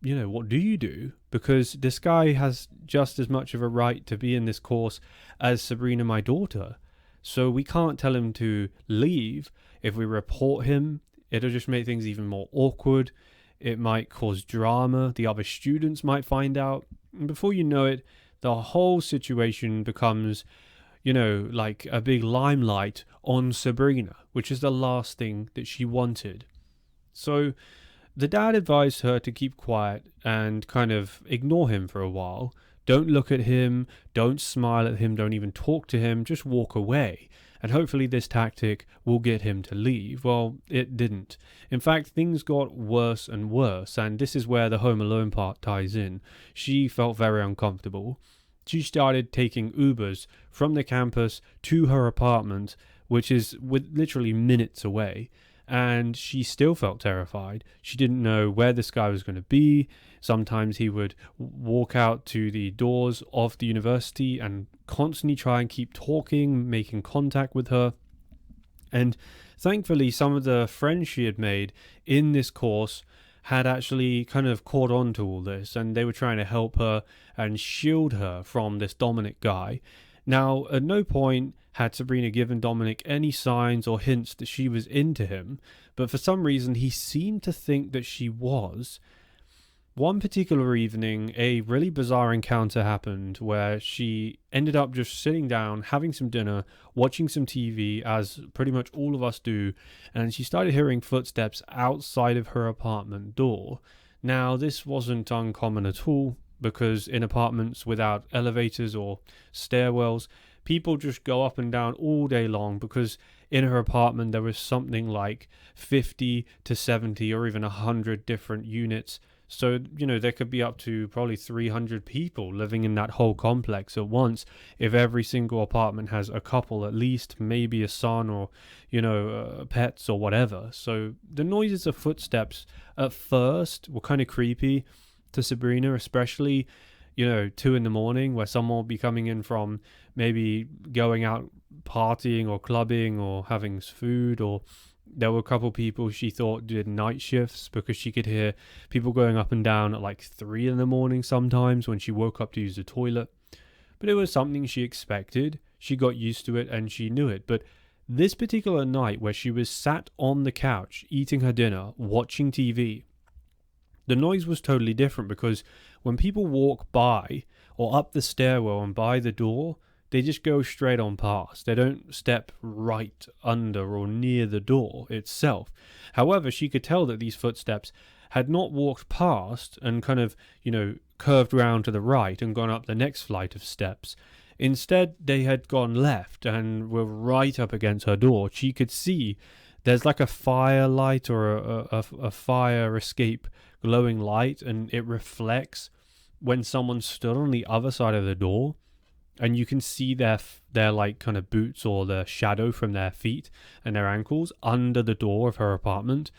what do you do? Because this guy has just as much of a right to be in this course as Sabrina, my daughter. So we can't tell him to leave. If we report him, it'll just make things even more awkward. It might cause drama. The other students might find out. And before you know it, the whole situation becomes, like a big limelight on Sabrina, which is the last thing that she wanted. So the dad advised her to keep quiet and kind of ignore him for a while. Don't look at him, don't smile at him, don't even talk to him, just walk away. And hopefully this tactic will get him to leave. Well, it didn't. In fact, things got worse and worse, and this is where the Home Alone part ties in. She felt very uncomfortable. She started taking Ubers from the campus to her apartment, which is literally minutes away. And she still felt terrified. She didn't know where this guy was going to be. Sometimes he would walk out to the doors of the university and constantly try and keep talking, making contact with her. And thankfully, some of the friends she had made in this course had actually kind of caught on to all this, and they were trying to help her and shield her from this Dominic guy. Now, at no point had Sabrina given Dominic any signs or hints that she was into him, but for some reason he seemed to think that she was. One particular evening, a really bizarre encounter happened where she ended up just sitting down, having some dinner, watching some TV, as pretty much all of us do, and she started hearing footsteps outside of her apartment door. Now, this wasn't uncommon at all, because in apartments without elevators or stairwells, people just go up and down all day long, because in her apartment there was something like 50 to 70 or even 100 different units. So, there could be up to probably 300 people living in that whole complex at once, if every single apartment has a couple at least, maybe a son or, pets or whatever. So the noises of footsteps at first were kind of creepy to Sabrina, especially, 2 a.m, where someone will be coming in from maybe going out partying or clubbing or having food, or there were a couple people she thought did night shifts, because she could hear people going up and down at like 3 a.m. sometimes when she woke up to use the toilet. But it was something she expected. She got used to it and she knew it. But this particular night, where she was sat on the couch eating her dinner, watching TV, the noise was totally different, because when people walk by or up the stairwell and by the door, they just go straight on past. They don't step right under or near the door itself. However, she could tell that these footsteps had not walked past and kind of, curved round to the right and gone up the next flight of steps. Instead, they had gone left and were right up against her door. She could see there's like a firelight or a fire escape glowing light, and it reflects when someone stood on the other side of the door. And you can see their like kind of boots or the shadow from their feet and their ankles under the door of her apartment.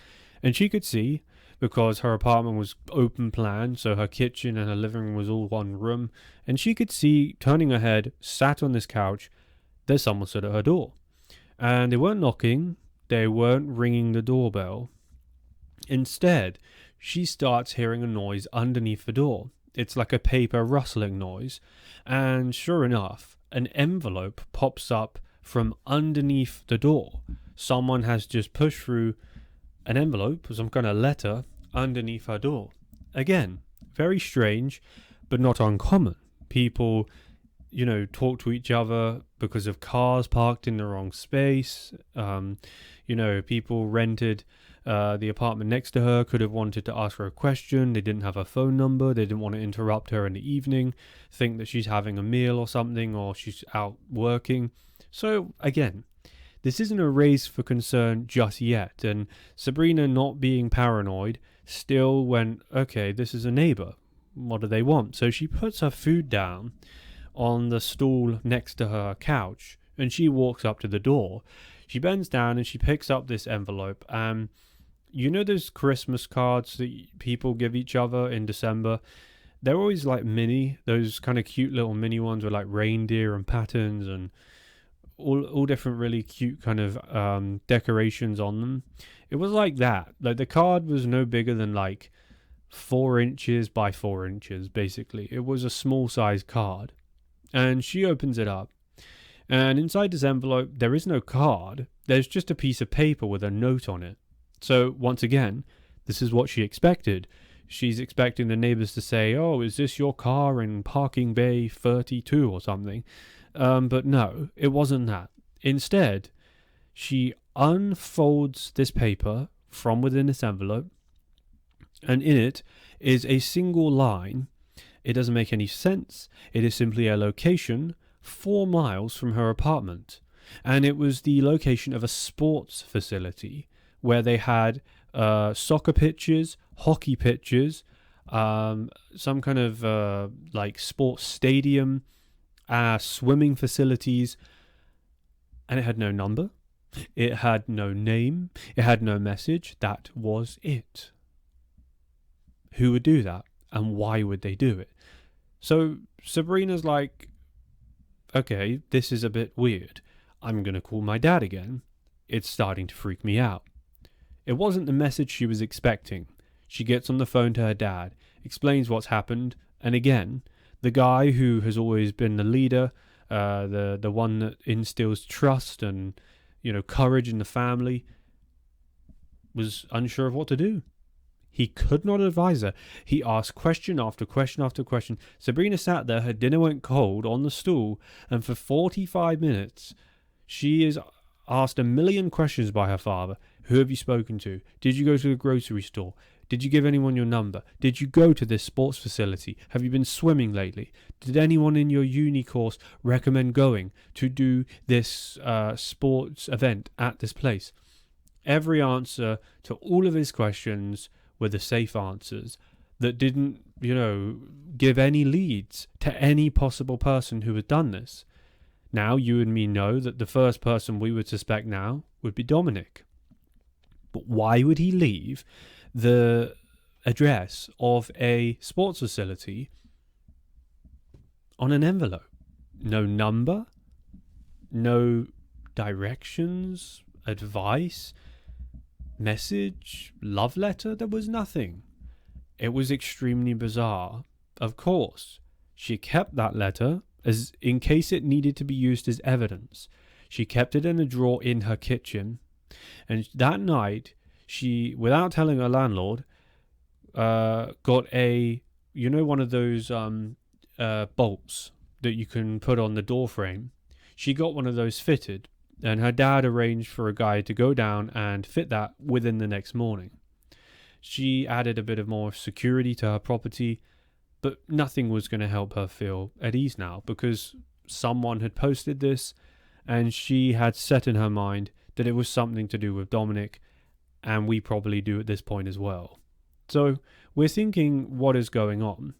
And she could see, because her apartment was open plan, so her kitchen and her living room was all one room. And she could see, turning her head, sat on this couch, there's someone stood at her door. And they weren't knocking, they weren't ringing the doorbell. Instead, she starts hearing a noise underneath the door. It's like a paper rustling noise. And sure enough, an envelope pops up from underneath the door. Someone has just pushed through an envelope, some kind of letter, underneath her door. Again, very strange, but not uncommon. People, talk to each other because of cars parked in the wrong space. People rented the apartment next to her, could have wanted to ask her a question. They didn't have her phone number. They didn't want to interrupt her in the evening, think that she's having a meal or something, or she's out working. So again, this isn't a raise for concern just yet. And Sabrina, not being paranoid, still went, okay, this is a neighbor. What do they want? So she puts her food down on the stool next to her couch, and she walks up to the door. She bends down and she picks up this envelope. Those Christmas cards that people give each other in December? They're always like mini, those kind of cute little mini ones with like reindeer and patterns and all different really cute kind of decorations on them. It was like that. Like the card was no bigger than like 4 inches by 4 inches, basically. It was a small size card. And she opens it up. And inside this envelope, there is no card. There's just a piece of paper with a note on it. So once again, this is what she expected. She's expecting the neighbors to say, oh, is this your car in parking bay 32 or something? But no, it wasn't that. Instead, she unfolds this paper from within this envelope, and in it is a single line. It doesn't make any sense. It is simply a location 4 miles from her apartment. And it was the location of a sports facility where they had soccer pitches, hockey pitches, some kind of like sports stadium, swimming facilities. And it had no number. It had no name. It had no message. That was it. Who would do that? And why would they do it? So Sabrina's like, okay, this is a bit weird. I'm going to call my dad again. It's starting to freak me out. It wasn't the message she was expecting. She gets on the phone to her dad, explains what's happened, and again, the guy who has always been the leader, the one that instills trust and, courage in the family, was unsure of what to do. He could not advise her. He asked question after question after question. Sabrina sat there, her dinner went cold on the stool, and for 45 minutes, she is asked a million questions by her father. Who have you spoken to? Did you go to the grocery store? Did you give anyone your number? Did you go to this sports facility? Have you been swimming lately? Did anyone in your uni course recommend going to do this sports event at this place? Every answer to all of his questions were the safe answers that didn't, give any leads to any possible person who had done this. Now you and me know that the first person we would suspect now would be Dominic. But why would he leave the address of a sports facility on an envelope? No number, no directions, advice, message, love letter. There was nothing. It was extremely bizarre. Of course, she kept that letter as in case it needed to be used as evidence. She kept it in a drawer in her kitchen, and that night she, without telling her landlord, got a, one of those bolts that you can put on the door frame. She got one of those fitted, and her dad arranged for a guy to go down and fit that within the next morning. She added a bit of more security to her property, but nothing was going to help her feel at ease now, because someone had posted this, and she had set in her mind that it was something to do with Dominic, and we probably do at this point as well. So we're thinking, what is going on?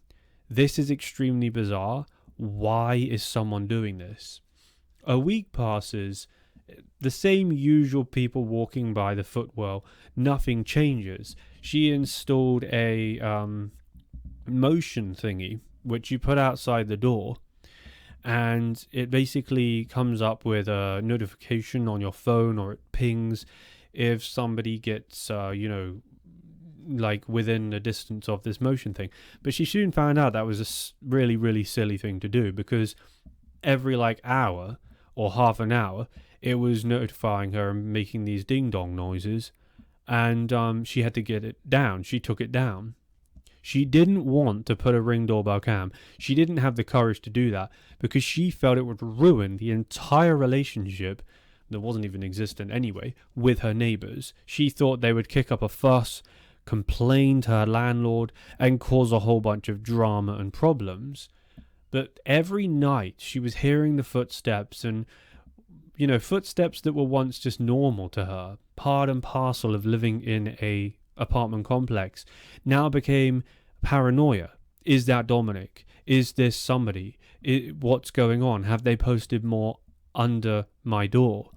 This is extremely bizarre. Why is someone doing this? A week passes, the same usual people walking by the footwell, nothing changes. She installed a motion thingy, which you put outside the door, and it basically comes up with a notification on your phone, or it pings if somebody gets, like within the distance of this motion thing. But she soon found out that was a really, really silly thing to do, because every hour or half an hour, it was notifying her and making these ding-dong noises, and she had to get it down. She took it down. She didn't want to put a Ring doorbell cam. She didn't have the courage to do that because she felt it would ruin the entire relationship that wasn't even existent anyway with her neighbours. She thought they would kick up a fuss, complain to her landlord, and cause a whole bunch of drama and problems. But every night she was hearing the footsteps, and footsteps that were once just normal to her, part and parcel of living in a apartment complex, now became paranoia. Is that Dominic? Is this somebody? What's going on? Have they posted more under my door?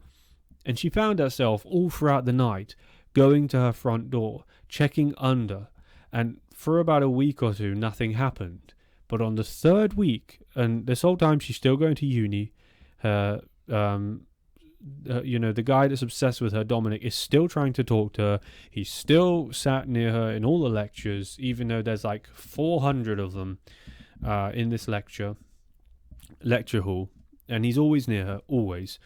And she found herself all throughout the night going to her front door, checking under, and for about a week or two nothing happened. But on the third week, and this whole time she's still going to uni, the guy that's obsessed with her, Dominic, is still trying to talk to her. He's still sat near her in all the lectures, even though there's 400 of them in this lecture hall, and he's always near her, always.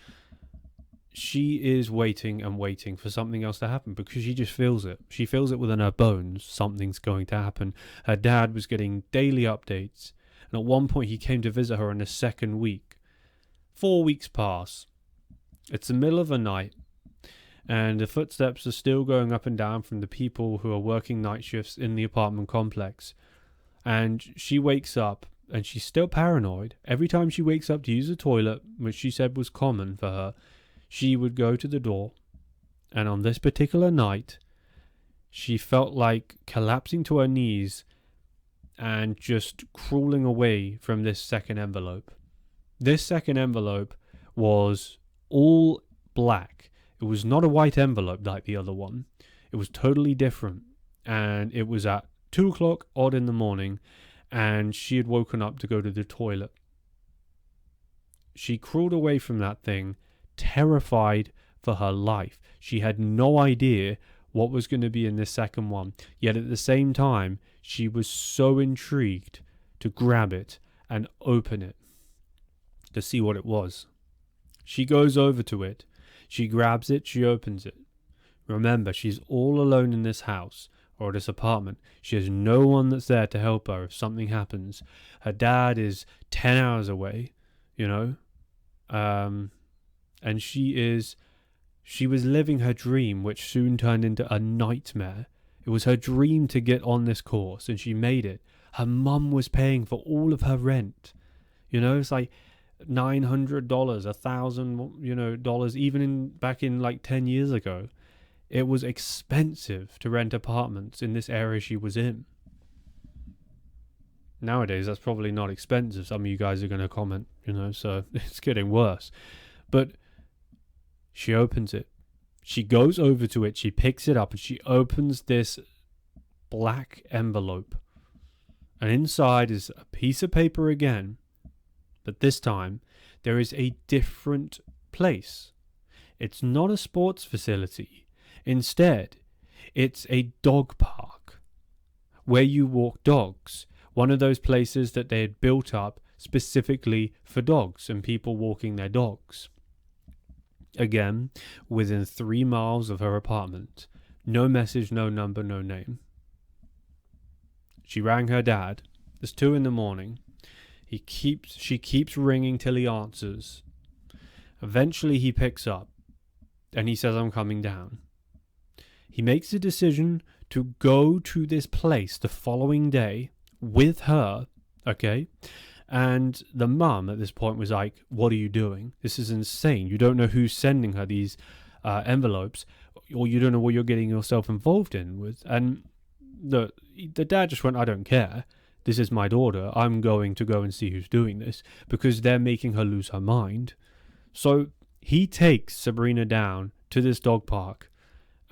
She is waiting and waiting for something else to happen because she just feels it. She feels it within her bones. Something's going to happen. Her dad was getting daily updates, and at one point he came to visit her in the second week. 4 weeks pass. It's the middle of the night, and the footsteps are still going up and down from the people who are working night shifts in the apartment complex. And she wakes up, and she's still paranoid. Every time she wakes up to use the toilet, which she said was common for her, she would go to the door. And on this particular night, she felt like collapsing to her knees and just crawling away from this second envelope. This second envelope was all black. It was not a white envelope like the other one. It was totally different. And it was at 2 o'clock odd in the morning, and she had woken up to go to the toilet. She crawled away from that thing, terrified for her life. She had no idea what was going to be in this second one. Yet at the same time, she was so intrigued to grab it and open it to see what it was. She goes over to it. She grabs it. She opens it. Remember, she's all alone in this house or this apartment. She has no one that's there to help her if something happens. Her dad is 10 hours away, and she was living her dream, which soon turned into a nightmare. It was her dream to get on this course, and she made it. Her mum was paying for all of her rent. It's like $900, $1,000, even back in like 10 years ago. It was expensive to rent apartments in this area she was in. Nowadays, that's probably not expensive. Some of you guys are going to comment, so it's getting worse. But she opens it. She goes over to it. She picks it up and she opens this black envelope. And inside is a piece of paper again. But this time, there is a different place. It's not a sports facility. Instead, it's a dog park where you walk dogs. One of those places that they had built up specifically for dogs and people walking their dogs. Again, within 3 miles of her apartment. No message, no number, no name. She rang her dad. It's 2 a.m. She keeps ringing till he answers. Eventually he picks up and he says, "I'm coming down." He makes a decision to go to this place the following day with her, okay? And the mum at this point was like, "What are you doing? This is insane. You don't know who's sending her these envelopes, or you don't know what you're getting yourself involved in with." And the dad just went, "I don't care. This is my daughter. I'm going to go and see who's doing this because they're making her lose her mind." So he takes Sabrina down to this dog park,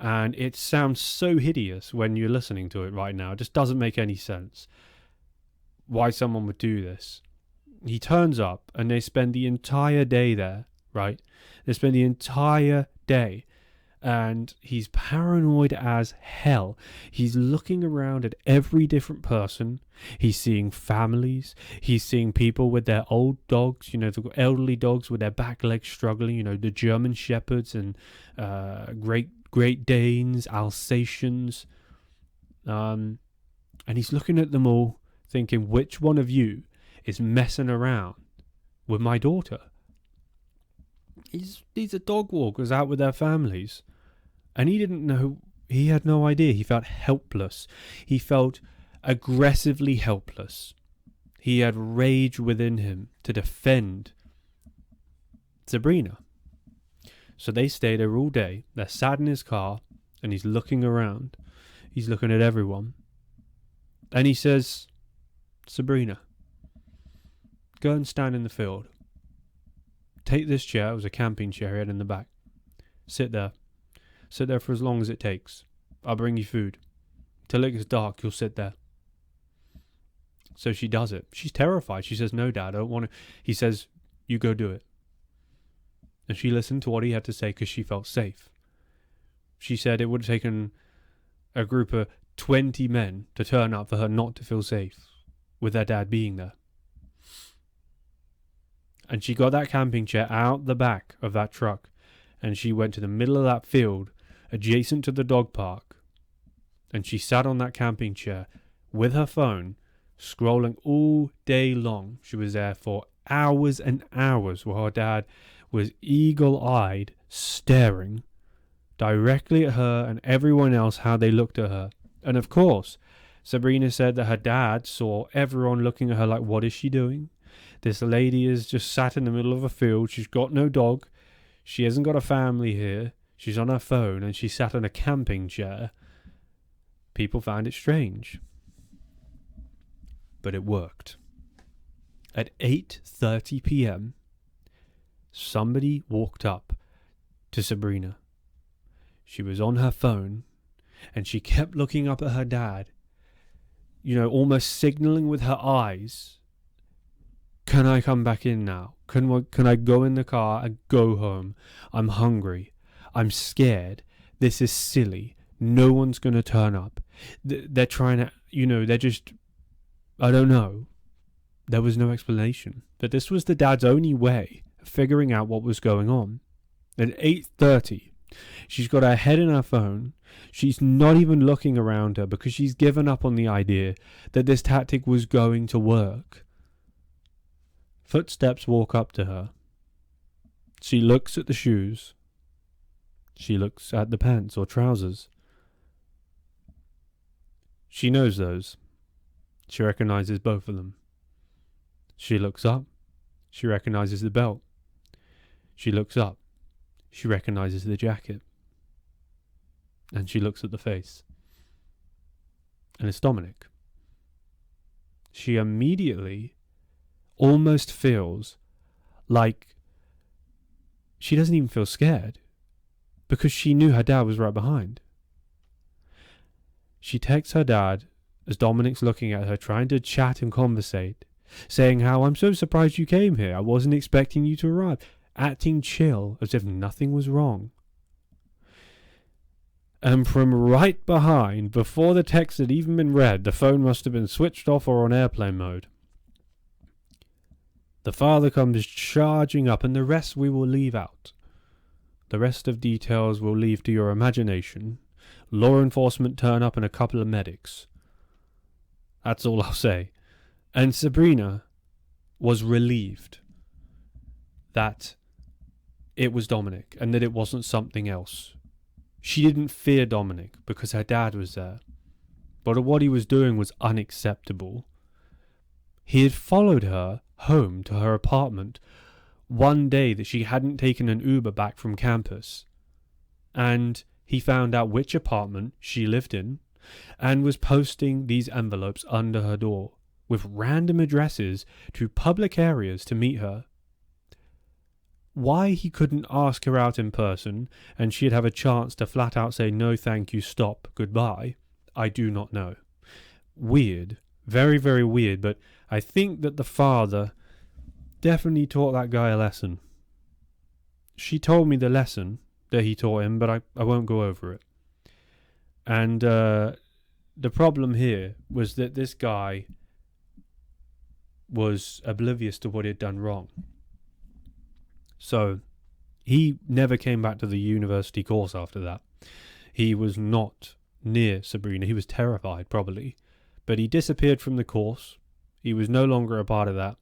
and it sounds so hideous when you're listening to it right now. It just doesn't make any sense why someone would do this. He turns up and they spend the entire day there, right? They spend the entire day. And he's paranoid as hell. He's looking around at every different person. He's seeing families. He's seeing people with their old dogs, the elderly dogs with their back legs struggling, the German Shepherds and Great Danes, Alsatians. And he's looking at them all thinking, which one of you is messing around with my daughter? These are dog walkers out with their families. And he didn't know, he had no idea. He felt helpless. He felt aggressively helpless. He had rage within him to defend Sabrina. So they stay there all day. They're sat in his car and he's looking around. He's looking at everyone. And he says, "Sabrina, go and stand in the field. Take this chair." It was a camping chair he had in the back. "Sit there. Sit there for as long as it takes. I'll bring you food. Till it gets dark, you'll sit there." So she does it. She's terrified. She says, "No, Dad, I don't want to." He says, "You go do it." And she listened to what he had to say because she felt safe. She said it would have taken a group of 20 men to turn up for her not to feel safe with their dad being there. And she got that camping chair out the back of that truck and she went to the middle of that field adjacent to the dog park, and she sat on that camping chair with her phone, scrolling all day long. She was there for hours and hours while her dad was eagle-eyed, staring directly at her and everyone else how they looked at her. And of course, Sabrina said that her dad saw everyone looking at her like, what is she doing? This lady is just sat in the middle of a field. She's got no dog. She hasn't got a family here. She's on her phone and she sat in a camping chair. People found it strange. But it worked. At 8:30 p.m., somebody walked up to Sabrina. She was on her phone and she kept looking up at her dad, almost signaling with her eyes, can I come back in now? Can I go in the car and go home? I'm hungry. I'm scared. This is silly. No one's going to turn up. They're trying to, they're just, I don't know. There was no explanation. But this was the dad's only way of figuring out what was going on. At 8:30, she's got her head in her phone. She's not even looking around her because she's given up on the idea that this tactic was going to work. Footsteps walk up to her. She looks at the shoes. She looks at the pants or trousers. She knows those. She recognizes both of them. She looks up. She recognizes the belt. She looks up. She recognizes the jacket. And she looks at the face. And it's Dominic. She immediately almost feels like she doesn't even feel scared because she knew her dad was right behind. She texts her dad as Dominic's looking at her, trying to chat and conversate, saying how, I'm so surprised you came here. I wasn't expecting you to arrive. Acting chill as if nothing was wrong. And from right behind, before the text had even been read, the phone must have been switched off or on airplane mode. The father comes charging up, and the rest we will leave out. The rest of details we'll leave to your imagination. Law enforcement turn up and a couple of medics. That's all I'll say. And Sabrina was relieved that it was Dominic and that it wasn't something else. She didn't fear Dominic because her dad was there. But what he was doing was unacceptable. He had followed her home to her apartment one day that she hadn't taken an Uber back from campus. And he found out which apartment she lived in and was posting these envelopes under her door with random addresses to public areas to meet her. Why he couldn't ask her out in person and she'd have a chance to flat out say no thank you, stop, goodbye, I do not know. Weird. Very, very weird, but I think that the father definitely taught that guy a lesson. She told me the lesson that he taught him, but I won't go over it. And the problem here was that this guy was oblivious to what he'd done wrong. So he never came back to the university course after that. He was not near Sabrina. He was terrified, probably. But he disappeared from the course. He was no longer a part of that.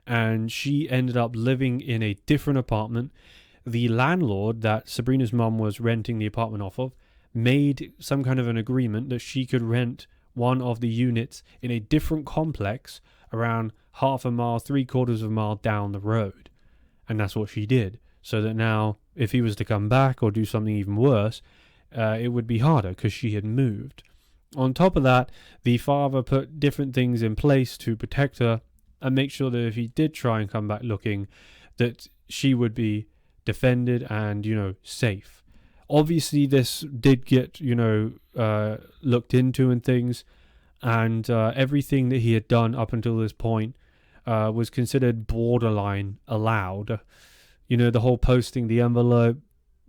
And she ended up living in a different apartment. The landlord that Sabrina's mum was renting the apartment off of made some kind of an agreement that she could rent one of the units in a different complex around half a mile, 3/4 of a mile down the road. And that's what she did. So that now, if he was to come back or do something even worse, it would be harder because she had moved. On top of that, the father put different things in place to protect her and make sure that if he did try and come back looking, that she would be defended and, safe. Obviously, this did get, looked into and things, and everything that he had done up until this point was considered borderline allowed. The whole posting the envelope,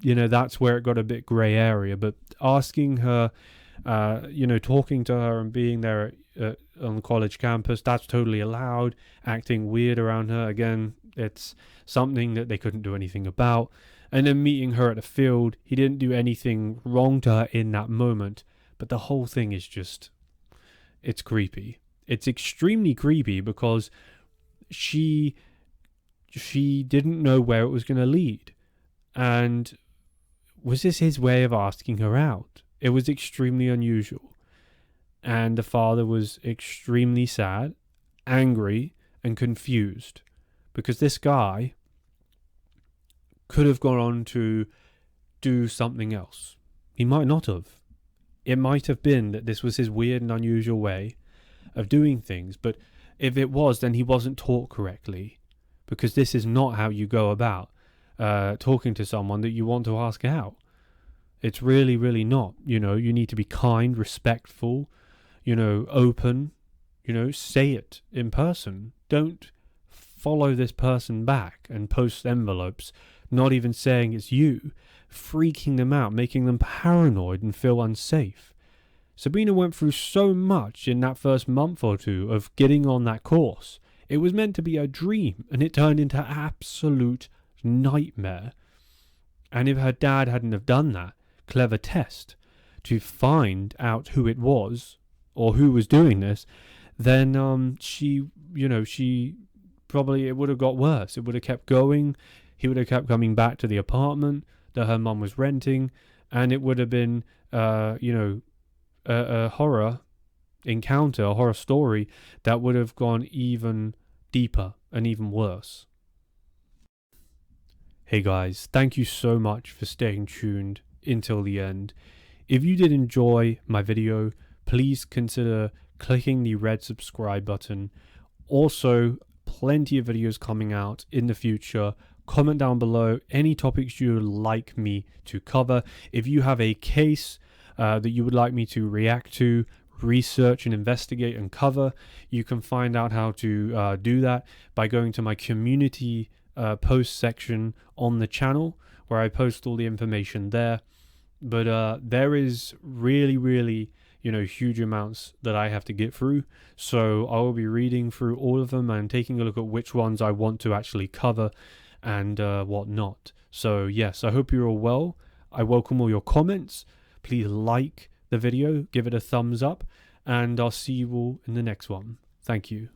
that's where it got a bit grey area. But asking her, talking to her and being there on the college campus, that's totally allowed. Acting weird around her, again, it's something that they couldn't do anything about. And then meeting her at the field, he didn't do anything wrong to her in that moment. But the whole thing is just, it's creepy. It's extremely creepy because she she didn't know where it was going to lead. And was this his way of asking her out? It was extremely unusual. And the father was extremely sad, angry, and confused, because this guy could have gone on to do something else. He might not have. It might have been that this was his weird and unusual way of doing things, but if it was, then he wasn't taught correctly, because this is not how you go about talking to someone that you want to ask out. It's really, really not. You need to be kind, respectful, open, say it in person. Don't follow this person back and post envelopes, not even saying it's you, freaking them out, making them paranoid and feel unsafe. Sabrina went through so much in that first month or two of getting on that course. It was meant to be a dream, and it turned into absolute nightmare. And if her dad hadn't have done that clever test to find out who it was or who was doing this, then she probably, it would have got worse. It would have kept going. He would have kept coming back to the apartment that her mum was renting, and it would have been a horror encounter, a horror story that would have gone even deeper and even worse. Hey guys, thank you so much for staying tuned until the end. If you did enjoy my video, please consider clicking the red subscribe button. Also, plenty of videos coming out in the future. Comment down below any topics you would like me to cover. If you have a case that you would like me to react to, research and investigate and cover, you can find out how to do that by going to my community post section on the channel, where I post all the information there. But there is really, really, huge amounts that I have to get through. So I will be reading through all of them and taking a look at which ones I want to actually cover and what not. So yes, I hope you're all well. I welcome all your comments. Please like the video, give it a thumbs up, and I'll see you all in the next one. Thank you.